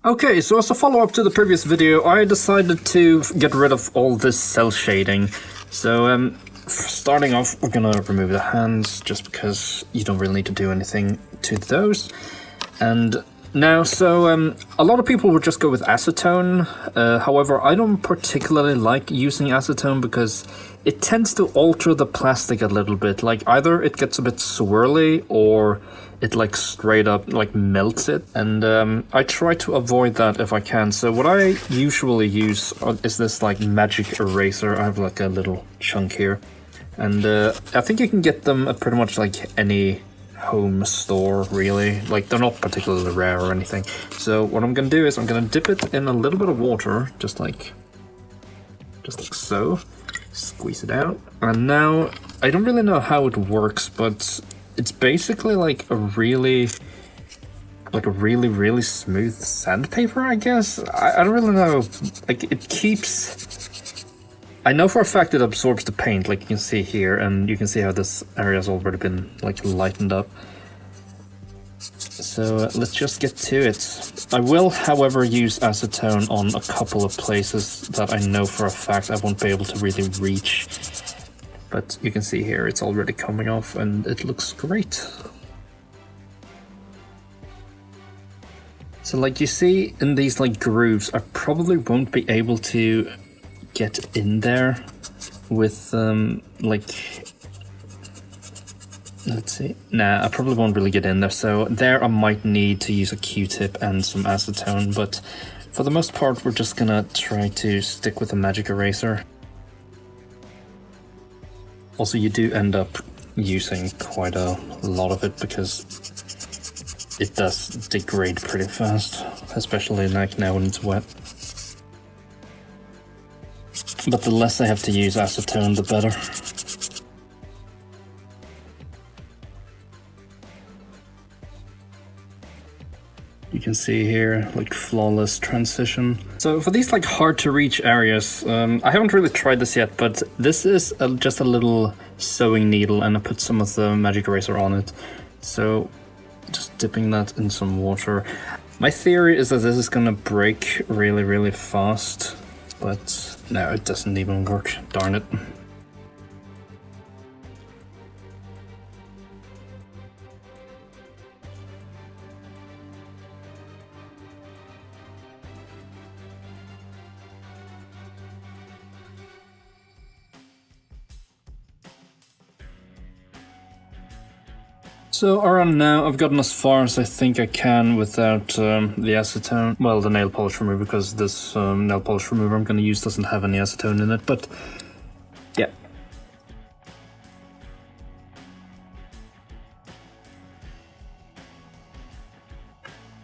Okay, so as a follow-up to the previous video, I decided to get rid of all this cell shading. So, starting off, we're gonna remove the hands, just because you don't really need to do anything to those. And now, a lot of people would just go with acetone. However, I don't particularly like using acetone because it tends to alter the plastic a little bit. Like, either it gets a bit swirly or it like straight up like melts it, and I try to avoid that if I can. So what I usually use is this like magic eraser. I have like a little chunk here, and I think you can get them at pretty much like any home store, really. Like, they're not particularly rare or anything. So what I'm gonna do is I'm gonna dip it in a little bit of water, just like so. Squeeze it out, and now I don't really know how it works, but it's basically like a really smooth sandpaper, I guess. I don't really know. Like, it keeps... I know for a fact it absorbs the paint, like you can see here, and you can see how this area has already been like lightened up. So let's just get to it. I will, however, use acetone on a couple of places that I know for a fact I won't be able to really reach. But you can see here it's already coming off and it looks great. So like you see in these like grooves, I probably won't be able to get in there with let's see. Nah, I probably won't really get in there. So there I might need to use a Q-tip and some acetone, but for the most part we're just gonna try to stick with a magic eraser. Also, you do end up using quite a lot of it because it does degrade pretty fast, especially like now when it's wet. But the less I have to use acetone, the better. You can see here, like, flawless transition. So for these like hard to reach areas, I haven't really tried this yet, but this is just a little sewing needle, and I put some of the magic eraser on it. So just dipping that in some water. My theory is that this is gonna break really fast, but no, it doesn't even work, darn it. So around now, I've gotten as far as I think I can without the acetone. Well, the nail polish remover, because this nail polish remover I'm going to use doesn't have any acetone in it, but yeah.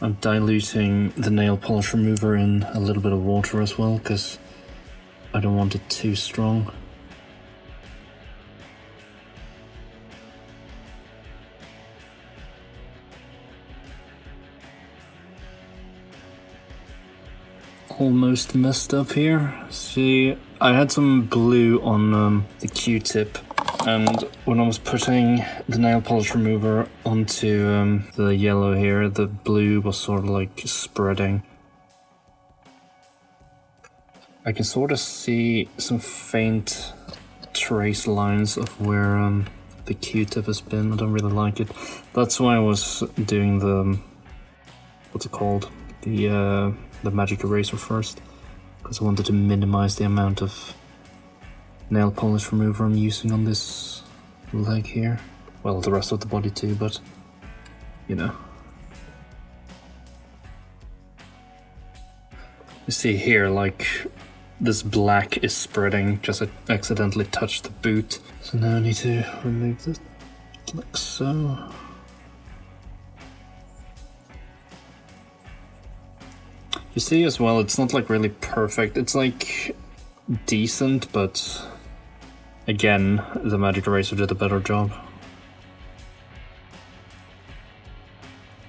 I'm diluting the nail polish remover in a little bit of water as well, because I don't want it too strong. Almost messed up here. See, I had some blue on the Q-tip, and when I was putting the nail polish remover onto the yellow here, the blue was sort of like spreading. I can sort of see some faint trace lines of where the Q-tip has been. I don't really like it. That's why I was doing the, what's it called? The magic eraser first, because I wanted to minimize the amount of nail polish remover I'm using on this leg here. Well, the rest of the body too, but you know. You see here, like, this black is spreading, just I accidentally touched the boot. So now I need to remove this, like so. You see as well, it's not like really perfect. It's like decent, but again, the magic eraser did a better job.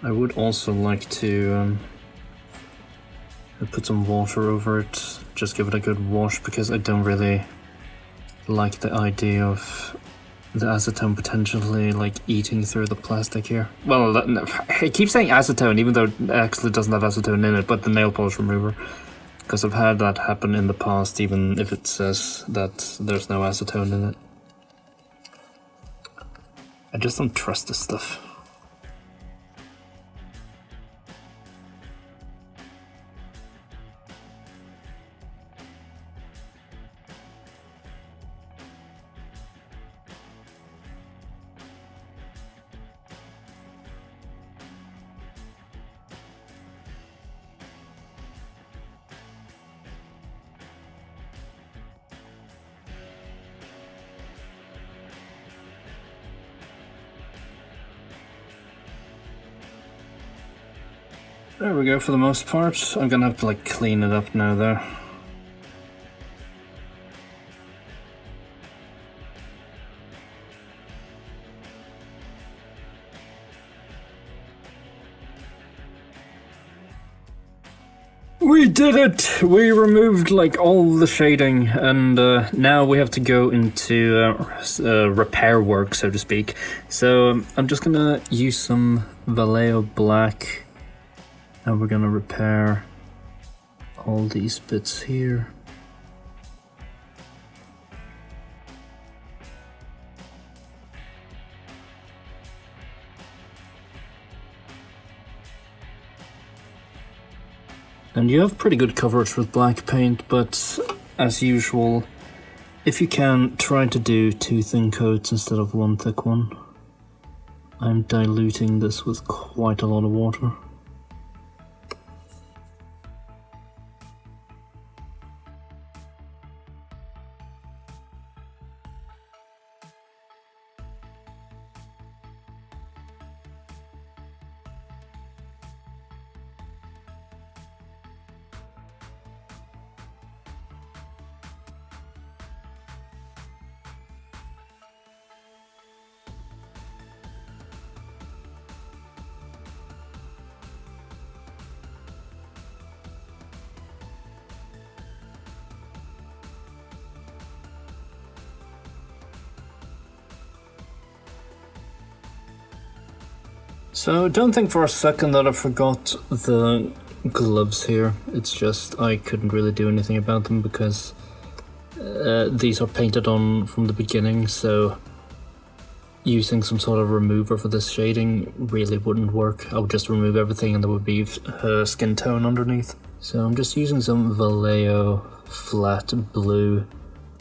I would also like to put some water over it, just give it a good wash, because I don't really like the idea of the acetone potentially like eating through the plastic here. Well, I keep saying acetone even though it actually doesn't have acetone in it, but the nail polish remover. Because I've had that happen in the past, even if it says that there's no acetone in it. I just don't trust this stuff. There we go for the most part. I'm gonna have to like clean it up now though. We did it! We removed like all the shading, and now we have to go into repair work, so to speak. So I'm just gonna use some Vallejo black. And we're gonna repair all these bits here. And you have pretty good coverage with black paint, but as usual, if you can, try to do 2 thin coats instead of 1 thick one. I'm diluting this with quite a lot of water. So don't think for a second that I forgot the gloves here. It's just I couldn't really do anything about them because these are painted on from the beginning, so using some sort of remover for this shading really wouldn't work. I would just remove everything and there would be skin tone underneath. So I'm just using some Vallejo flat blue.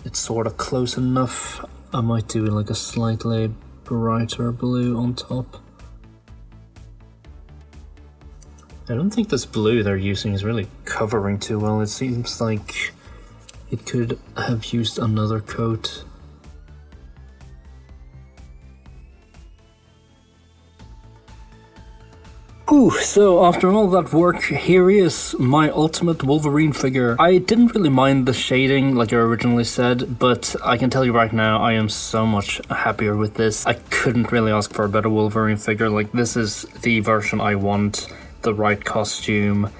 It's sort of close enough. I might do like a slightly brighter blue on top. I don't think this blue they're using is really covering too well. It seems like it could have used another coat. Ooh, so after all that work, here he is, my ultimate Wolverine figure. I didn't really mind the shading like I originally said, but I can tell you right now, I am so much happier with this. I couldn't really ask for a better Wolverine figure. Like, this is the version I want. The right costume,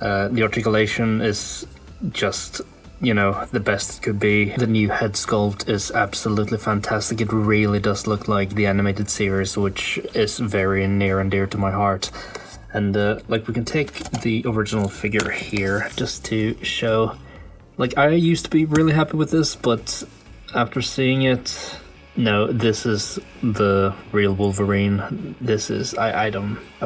the articulation is just, you know, the best it could be. The new head sculpt is absolutely fantastic. It really does look like the animated series, which is very near and dear to my heart. And like, we can take the original figure here just to show. Like, I used to be really happy with this, but after seeing it, no, this is the real Wolverine. This is, I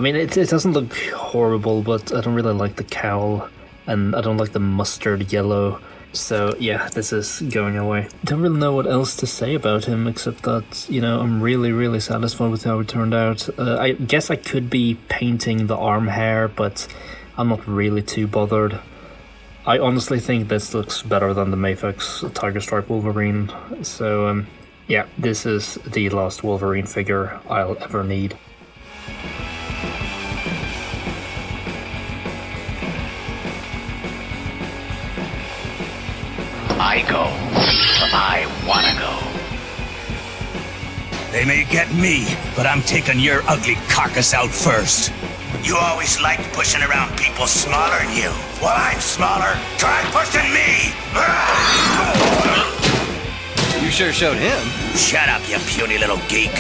mean, it doesn't look horrible, but I don't really like the cowl, and I don't like the mustard yellow. So yeah, this is going away. Don't really know what else to say about him, except that, you know, I'm really satisfied with how it turned out. I guess I could be painting the arm hair, but I'm not really too bothered. I honestly think this looks better than the Mafex Tiger Stripe Wolverine. So, yeah, this is the last Wolverine figure I'll ever need. I go where I wanna go. They may get me, but I'm taking your ugly carcass out first. You always liked pushing around people smaller than you. Well, I'm smaller. Try pushing me! You sure showed him. Shut up, you puny little geek.